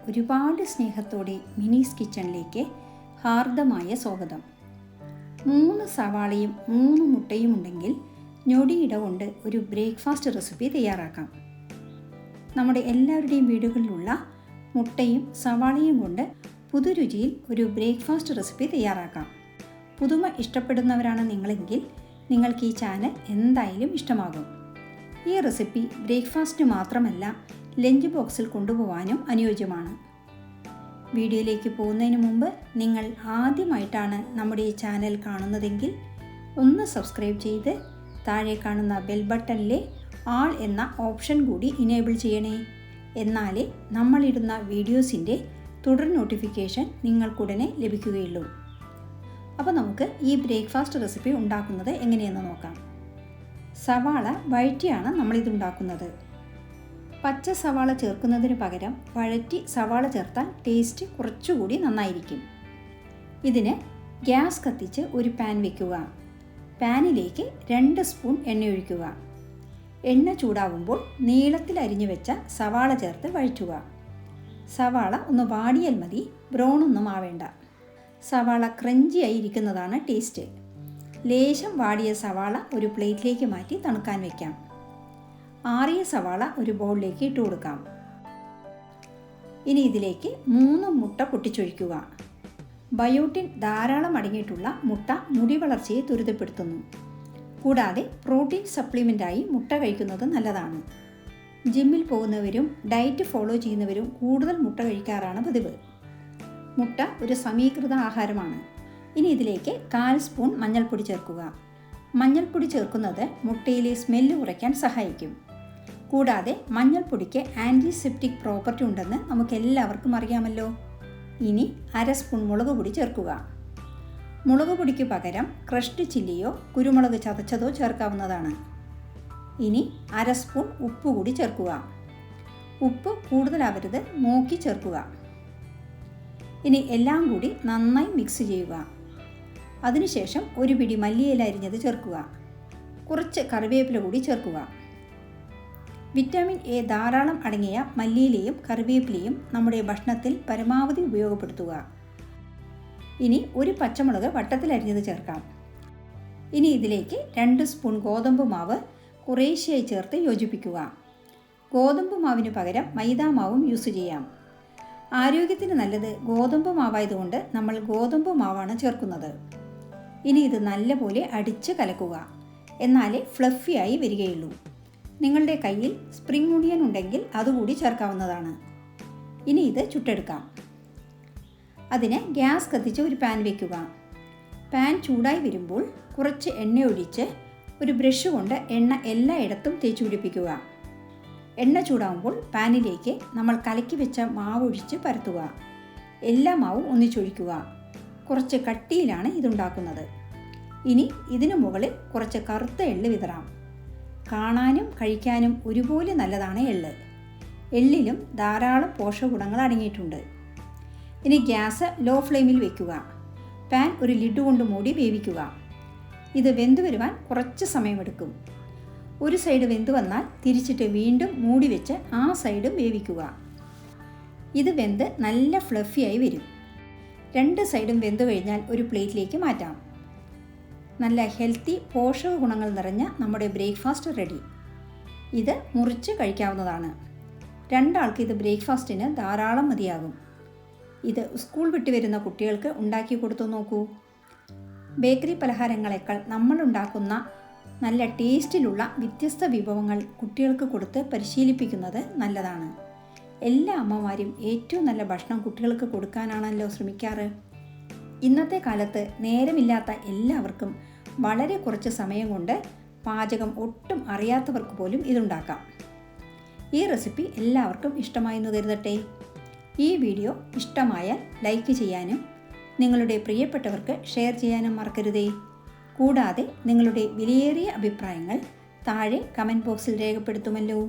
ഒരുപാട് സ്നേഹത്തോടെ മിനീസ് കിച്ചണിലേക്ക് ഹാർദമായ സ്വാഗതം. 3 സവാളയും 3 മുട്ടയും ഉണ്ടെങ്കിൽ ഞൊടിയിട കൊണ്ട് ഒരു ബ്രേക്ക്ഫാസ്റ്റ് റെസിപ്പി തയ്യാറാക്കാം. നമ്മുടെ എല്ലാവരുടെയും വീടുകളിലുള്ള മുട്ടയും സവാളയും കൊണ്ട് പുതുരുചിയിൽ ഒരു ബ്രേക്ക്ഫാസ്റ്റ് റെസിപ്പി തയ്യാറാക്കാം. പുതുമ ഇഷ്ടപ്പെടുന്നവരാണ് നിങ്ങളെങ്കിൽ നിങ്ങൾക്ക് ഈ ചാനൽ എന്തായാലും ഇഷ്ടമാകും. ഈ റെസിപ്പി ബ്രേക്ക്ഫാസ്റ്റിന് മാത്രമല്ല ലഞ്ച് ബോക്സിൽ കൊണ്ടുപോകാനും അനുയോജ്യമാണ്. വീഡിയോയിലേക്ക് പോകുന്നതിന് മുമ്പ് നിങ്ങൾ ആദ്യമായിട്ടാണ് നമ്മുടെ ഈ ചാനൽ കാണുന്നതെങ്കിൽ ഒന്ന് സബ്സ്ക്രൈബ് ചെയ്ത് താഴെ കാണുന്ന ബെൽ ബട്ടണിലെ ആൾ എന്ന ഓപ്ഷൻ കൂടി ഇനേബിൾ ചെയ്യണേ. എന്നാലേ നമ്മളിടുന്ന വീഡിയോസിൻ്റെ തുടർ നോട്ടിഫിക്കേഷൻ നിങ്ങൾക്കുടനെ ലഭിക്കുകയുള്ളൂ. അപ്പോൾ നമുക്ക് ഈ ബ്രേക്ക്ഫാസ്റ്റ് റെസിപ്പി ഉണ്ടാക്കുന്നത് എങ്ങനെയെന്ന് നോക്കാം. സവാള വഴറ്റിയാണ് നമ്മളിതുണ്ടാക്കുന്നത്. പച്ച സവാള ചേർക്കുന്നതിന് പകരം വഴറ്റി സവാള ചേർത്താൽ ടേസ്റ്റ് കുറച്ചുകൂടി നന്നായിരിക്കും. ഇതിന് ഗ്യാസ് കത്തിച്ച് ഒരു പാൻ വയ്ക്കുക. പാനിലേക്ക് 2 സ്പൂൺ എണ്ണ ഒഴിക്കുക. എണ്ണ ചൂടാവുമ്പോൾ നീളത്തിൽ അരിഞ്ഞു വെച്ച സവാള ചേർത്ത് വഴറ്റുക. സവാള ഒന്ന് വാടിയാൽ മതി, ബ്രൗണൊന്നും ആവേണ്ട. സവാള ക്രഞ്ചിയായി ഇരിക്കുന്നതാണ് ടേസ്റ്റ്. ലേശം വാടിയ സവാള ഒരു പ്ലേറ്റിലേക്ക് മാറ്റി തണുക്കാൻ വയ്ക്കാം. ആറിയ സവാള ഒരു ബൗളിലേക്ക് ഇട്ട് കൊടുക്കാം. ഇനി ഇതിലേക്ക് 3 മുട്ട പൊട്ടിച്ചൊഴിക്കുക. ബയോട്ടിൻ ധാരാളം അടങ്ങിയിട്ടുള്ള മുട്ട മുടി വളർച്ചയെ ത്വരിതപ്പെടുത്തുന്നു. കൂടാതെ പ്രോട്ടീൻ സപ്ലിമെൻ്റായി മുട്ട കഴിക്കുന്നത് നല്ലതാണ്. ജിമ്മിൽ പോകുന്നവരും ഡയറ്റ് ഫോളോ ചെയ്യുന്നവരും കൂടുതൽ മുട്ട കഴിക്കാറാണ് പതിവ്. മുട്ട ഒരു സമീകൃത ആഹാരമാണ്. ഇനി ഇതിലേക്ക് 1/4 സ്പൂൺ മഞ്ഞൾപ്പൊടി ചേർക്കുക. മഞ്ഞൾപ്പൊടി ചേർക്കുന്നത് മുട്ടയിലെ സ്മെല്ല് കുറയ്ക്കാൻ സഹായിക്കും. കൂടാതെ മഞ്ഞൾപ്പൊടിക്ക് ആൻറ്റിസെപ്റ്റിക് പ്രോപ്പർട്ടി ഉണ്ടെന്ന് നമുക്കെല്ലാവർക്കും അറിയാമല്ലോ. ഇനി 1/2 സ്പൂൺ മുളക് പൊടി ചേർക്കുക. മുളക് പൊടിക്ക് പകരം ക്രഷ്ഡ് ചില്ലിയോ കുരുമുളക് ചതച്ചതോ ചേർക്കാവുന്നതാണ്. ഇനി 1/2 സ്പൂൺ ഉപ്പ് കൂടി ചേർക്കുക. ഉപ്പ് കൂടുതലാവരുത്, നോക്കി ചേർക്കുക. ഇനി എല്ലാം കൂടി നന്നായി മിക്സ് ചെയ്യുക. അതിനുശേഷം ഒരു പിടി മല്ലിയില അരിഞ്ഞത് ചേർക്കുക. കുറച്ച് കറിവേപ്പില കൂടി ചേർക്കുക. വിറ്റാമിൻ എ ധാരാളം അടങ്ങിയ മല്ലിയിലയും കറിവേപ്പിലയും നമ്മുടെ ഭക്ഷണത്തിൽ പരമാവധി ഉപയോഗപ്പെടുത്തുക. ഇനി ഒരു പച്ചമുളക് വട്ടത്തിൽ അരിഞ്ഞത് ചേർക്കാം. ഇനി ഇതിലേക്ക് 2 സ്പൂൺ ഗോതമ്പ് മാവ് കുറേശ്ശെയായി ചേർത്ത് യോജിപ്പിക്കുക. ഗോതമ്പ് മാവിന് പകരം മൈദാമാവും യൂസ് ചെയ്യാം. ആരോഗ്യത്തിന് നല്ലത് ഗോതമ്പ് മാവായതുകൊണ്ട് നമ്മൾ ഗോതമ്പ് മാവാണ് ചേർക്കുന്നത്. ഇനി ഇത് നല്ലപോലെ അടിച്ച് കലക്കുക. എന്നാലേ ഫ്ലഫിയായി വരികയുള്ളൂ. നിങ്ങളുടെ കയ്യിൽ സ്പ്രിംഗ് ഒണിയൻ ഉണ്ടെങ്കിൽ അതുകൂടി ചേർക്കാവുന്നതാണ്. ഇനി ഇത് ചുട്ടെടുക്കാം. അതിന് ഗ്യാസ് കത്തിച്ച് ഒരു പാൻ വയ്ക്കുക. പാൻ ചൂടായി വരുമ്പോൾ കുറച്ച് എണ്ണ ഒഴിച്ച് ഒരു ബ്രഷ് കൊണ്ട് എണ്ണ എല്ലായിടത്തും തേച്ച് പിടിപ്പിക്കുക. എണ്ണ ചൂടാകുമ്പോൾ പാനിലേക്ക് നമ്മൾ കലക്കി വെച്ച മാവ് ഒഴിച്ച് പരത്തുക. എല്ലാ മാവും ഒന്നിച്ചൊഴിക്കുക. കുറച്ച് കട്ടിയിലാണ് ഇതുണ്ടാക്കുന്നത്. ഇനി ഇതിനു മുകളിൽ കുറച്ച് കറുത്ത എള്ള് വിതറാം. കാണാനും കഴിക്കാനും ഒരുപോലെ നല്ലതാണ് എള്ള്. എള്ളിലും ധാരാളം പോഷകഗുണങ്ങൾ അടങ്ങിയിട്ടുണ്ട്. ഇനി ഗ്യാസ് ലോ ഫ്ലെയിമിൽ വയ്ക്കുക. പാൻ ഒരു ലിഡ് കൊണ്ട് മൂടി വേവിക്കുക. ഇത് വെന്തു വരുവാൻ കുറച്ച് സമയമെടുക്കും. ഒരു സൈഡ് വെന്ത് വന്നാൽ തിരിച്ചിട്ട് വീണ്ടും മൂടി വെച്ച് ആ സൈഡും വേവിക്കുക. ഇത് വെന്ത് നല്ല ഫ്ലഫിയായി വരും. 2 സൈഡും വെന്തു കഴിഞ്ഞാൽ ഒരു പ്ലേറ്റിലേക്ക് മാറ്റാം. നല്ല ഹെൽത്തി പോഷക ഗുണങ്ങൾ നിറഞ്ഞ നമ്മുടെ ബ്രേക്ക്ഫാസ്റ്റ് റെഡി. ഇത് മുറിച്ച് കഴിക്കാവുന്നതാണ്. 2 ആൾക്ക് ഇത് ബ്രേക്ക്ഫാസ്റ്റിന് ധാരാളം മതിയാകും. ഇത് സ്കൂൾ വിട്ട് വരുന്ന കുട്ടികൾക്ക് ഉണ്ടാക്കി കൊടുത്തു നോക്കൂ. ബേക്കറി പലഹാരങ്ങളെക്കാൾ നമ്മൾ ഉണ്ടാക്കുന്ന നല്ല ടേസ്റ്റിലുള്ള വ്യത്യസ്ത വിഭവങ്ങൾ കുട്ടികൾക്ക് കൊടുത്ത് പരിശീലിപ്പിക്കുന്നത് നല്ലതാണ്. എല്ലാ അമ്മമാരും ഏറ്റവും നല്ല ഭക്ഷണം കുട്ടികൾക്ക് കൊടുക്കാനാണല്ലോ ശ്രമിക്കാറ്. ഇന്നത്തെ കാലത്ത് നേരമില്ലാത്ത എല്ലാവർക്കും വളരെ കുറച്ച് സമയം കൊണ്ട് പാചകം ഒട്ടും അറിയാത്തവർക്ക് പോലും ഇതുണ്ടാക്കാം. ഈ റെസിപ്പി എല്ലാവർക്കും ഇഷ്ടമായെന്ന് കരുതട്ടെ. ഈ വീഡിയോ ഇഷ്ടമായാൽ ലൈക്ക് ചെയ്യാനും നിങ്ങളുടെ പ്രിയപ്പെട്ടവർക്ക് ഷെയർ ചെയ്യാനും മറക്കരുതേ. കൂടാതെ നിങ്ങളുടെ വിലയേറിയ അഭിപ്രായങ്ങൾ താഴെ കമൻറ്റ് ബോക്സിൽ രേഖപ്പെടുത്തുമല്ലോ.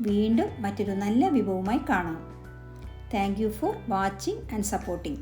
വീണ്ടും മറ്റൊരു നല്ല വിഭവവുമായി കാണാം. Thank you for watching and supporting.